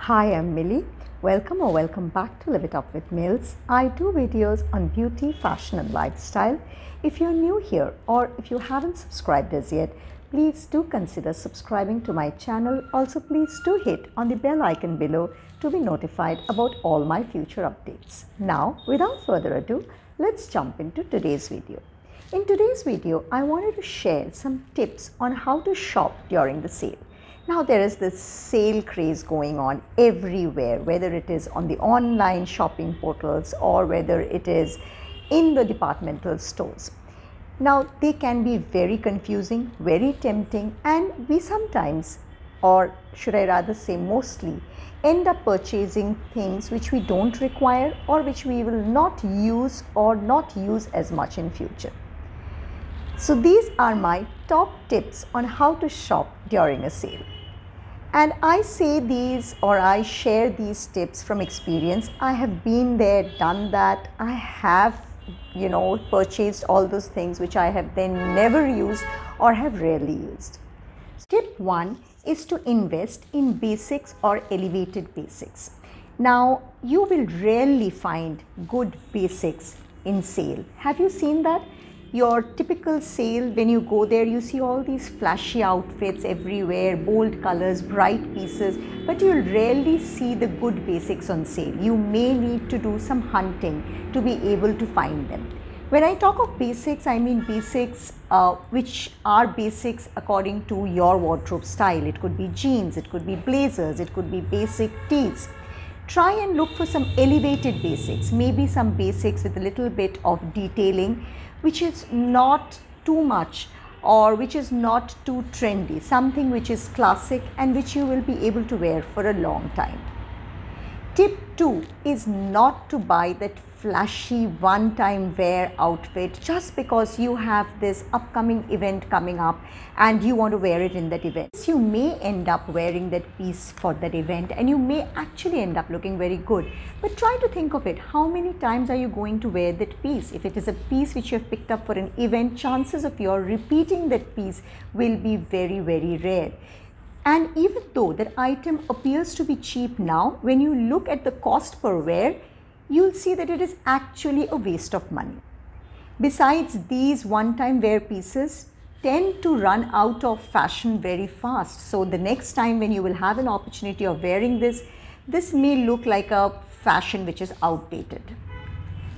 Hi, I'm Millie. Welcome back to Live It Up with Mills. I do videos on beauty, fashion and lifestyle. If you're new here or if you haven't subscribed as yet, please do consider subscribing to my channel. Also, please do hit on the bell icon below to be notified about all my future updates. Now, without further ado, let's jump into today's video. In today's video, I wanted to share some tips on how to shop during the sale. Now there is this sale craze going on everywhere, whether it is on the online shopping portals or whether it is in the departmental stores. Now they can be very confusing, very tempting, and we sometimes, or should I rather say mostly, end up purchasing things which we don't require or which we will not use or not use as much in future. So these are my top tips on how to shop during a sale. And I say these or I share these tips from experience. I have been there, done that. I have, purchased all those things which I have then never used or have rarely used. Tip 1 is to invest in basics or elevated basics. Now, you will rarely find good basics in sale. Have you seen that? Your typical sale, when you go there, you see all these flashy outfits everywhere, bold colors, bright pieces, but you'll rarely see the good basics on sale. You may need to do some hunting to be able to find them. When I talk of basics, I mean basics which are basics according to your wardrobe style. It could be jeans, it could be blazers, it could be basic tees. Try and look for some elevated basics, maybe some basics with a little bit of detailing, which is not too much or which is not too trendy, something which is classic and which you will be able to wear for a long time. Tip 2 is not to buy that flashy one-time wear outfit just because you have this upcoming event coming up and you want to wear it in that event. You may end up wearing that piece for that event and you may actually end up looking very good. But try to think of it. How many times are you going to wear that piece? If it is a piece which you have picked up for an event, chances of your repeating that piece will be very, very rare. And even though that item appears to be cheap now, when you look at the cost per wear, you'll see that it is actually a waste of money. Besides, these one-time wear pieces tend to run out of fashion very fast. So the next time when you will have an opportunity of wearing this may look like a fashion which is outdated.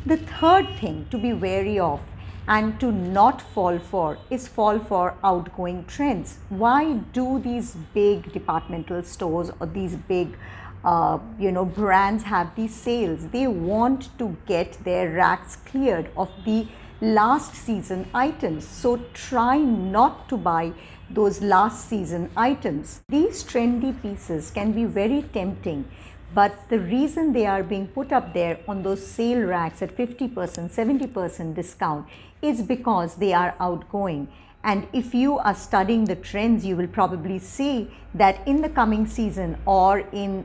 The third thing to be wary of and to not fall for is fall for outgoing trends. Why do these big departmental stores or these big brands have these sales? They want to get their racks cleared of the last season items. So try not to buy those last season items. These trendy pieces can be very tempting, but the reason they are being put up there on those sale racks at 50%, 70% discount is because they are outgoing. And if you are studying the trends, you will probably see that in the coming season or in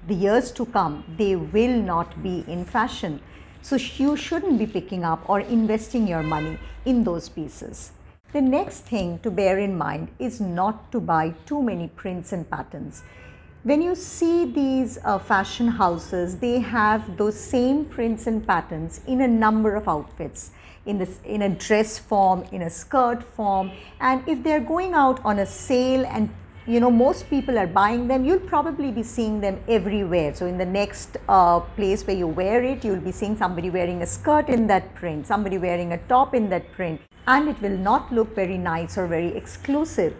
the years to come, they will not be in fashion. So you shouldn't be picking up or investing your money in those pieces. The next thing to bear in mind is not to buy too many prints and patterns. When you see these fashion houses, they have those same prints and patterns in a number of outfits, in a dress form, in a skirt form, and if they're going out on a sale and most people are buying them, you'll probably be seeing them everywhere. So in the next place where you wear it, you'll be seeing somebody wearing a skirt in that print, somebody wearing a top in that print, and it will not look very nice or very exclusive.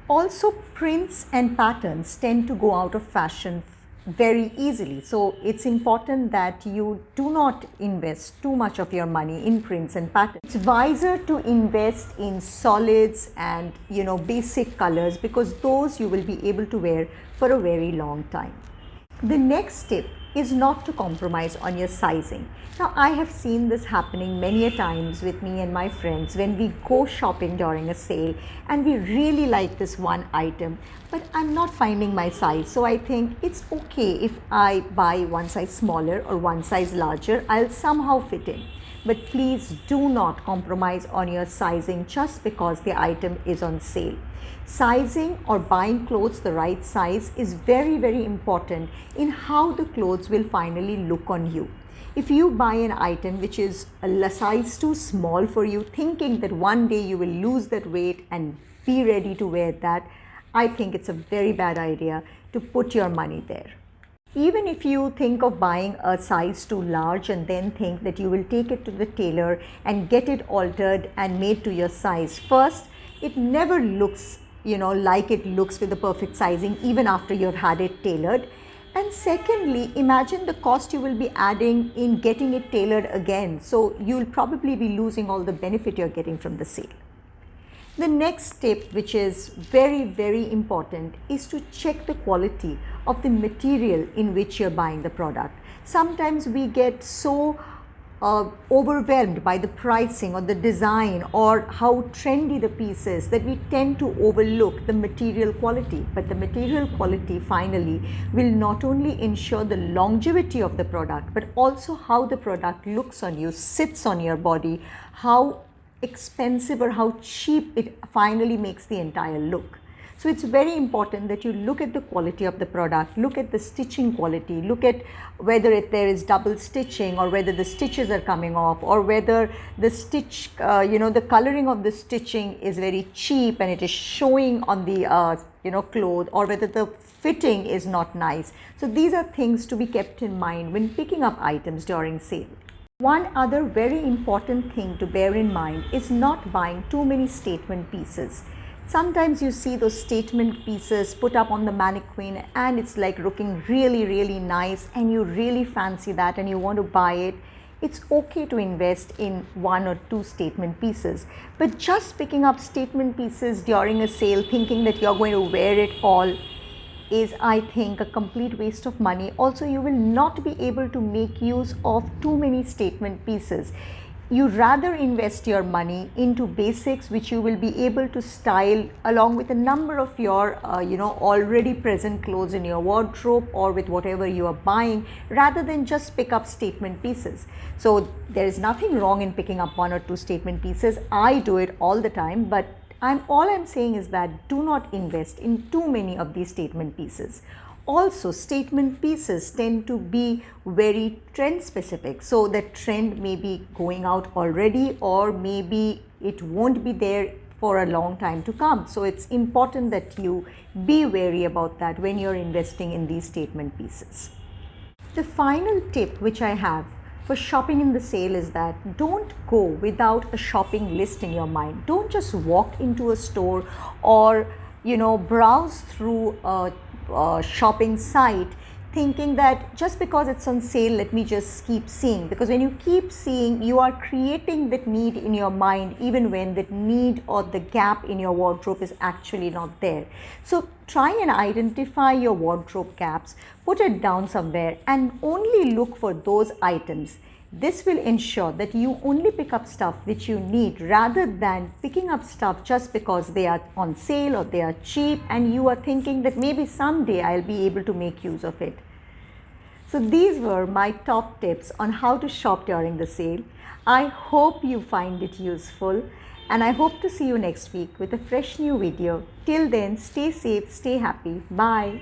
Also, prints and patterns tend to go out of fashion very easily. So it's important that you do not invest too much of your money in prints and patterns. It's wiser to invest in solids and basic colors because those you will be able to wear for a very long time. The next tip is not to compromise on your sizing. Now, I have seen this happening many a times with me and my friends when we go shopping during a sale and we really like this one item, but I'm not finding my size. So I think it's okay if I buy one size smaller or one size larger, I'll somehow fit in. but please do not compromise on your sizing just because the item is on sale. Sizing or buying clothes the right size is very, very important in how the clothes will finally look on you. If you buy an item which is a size too small for you, thinking that one day you will lose that weight and be ready to wear that, I think it's a very bad idea to put your money there. Even if you think of buying a size too large and then think that you will take it to the tailor and get it altered and made to your size, first, it never looks, like it looks with the perfect sizing even after you've had it tailored. And secondly, imagine the cost you will be adding in getting it tailored again. So you'll probably be losing all the benefit you're getting from the sale. The next tip, which is very, very important, is to check the quality of the material in which you're buying the product. Sometimes we get so overwhelmed by the pricing or the design or how trendy the piece is that we tend to overlook the material quality. But the material quality finally will not only ensure the longevity of the product, but also how the product looks on you, sits on your body, how expensive or how cheap it finally makes the entire look. So it's very important that you look at the quality of the product, look at the stitching quality, look at whether there is double stitching or whether the stitches are coming off, or whether the stitch, the coloring of the stitching is very cheap and it is showing on the, cloth, or whether the fitting is not nice. So these are things to be kept in mind when picking up items during sale. One other very important thing to bear in mind is not buying too many statement pieces. Sometimes you see those statement pieces put up on the mannequin and it's like looking really, really nice and you really fancy that and you want to buy it. It's okay to invest in 1 or 2 statement pieces, but just picking up statement pieces during a sale thinking that you're going to wear it all is, I think, a complete waste of money. Also, you will not be able to make use of too many statement pieces. You rather invest your money into basics which you will be able to style along with a number of your already present clothes in your wardrobe or with whatever you are buying, rather than just pick up statement pieces. So there is nothing wrong in picking up 1 or 2 statement pieces. I do it all the time, but all I'm saying is that do not invest in too many of these statement pieces. Also, statement pieces tend to be very trend specific. So the trend may be going out already, or maybe it won't be there for a long time to come. So it's important that you be wary about that when you're investing in these statement pieces. The final tip which I have for shopping in the sale is that don't go without a shopping list in your mind. Don't just walk into a store or browse through a shopping site thinking that just because it's on sale, let me just keep seeing. Because when you keep seeing, you are creating that need in your mind even when that need or the gap in your wardrobe is actually not there. So try and identify your wardrobe gaps, put it down somewhere and only look for those items. This will ensure that you only pick up stuff which you need rather than picking up stuff just because they are on sale or they are cheap and you are thinking that maybe someday I'll be able to make use of it. So these were my top tips on how to shop during the sale. I hope you find it useful and I hope to see you next week with a fresh new video. Till then, stay safe, stay happy. Bye.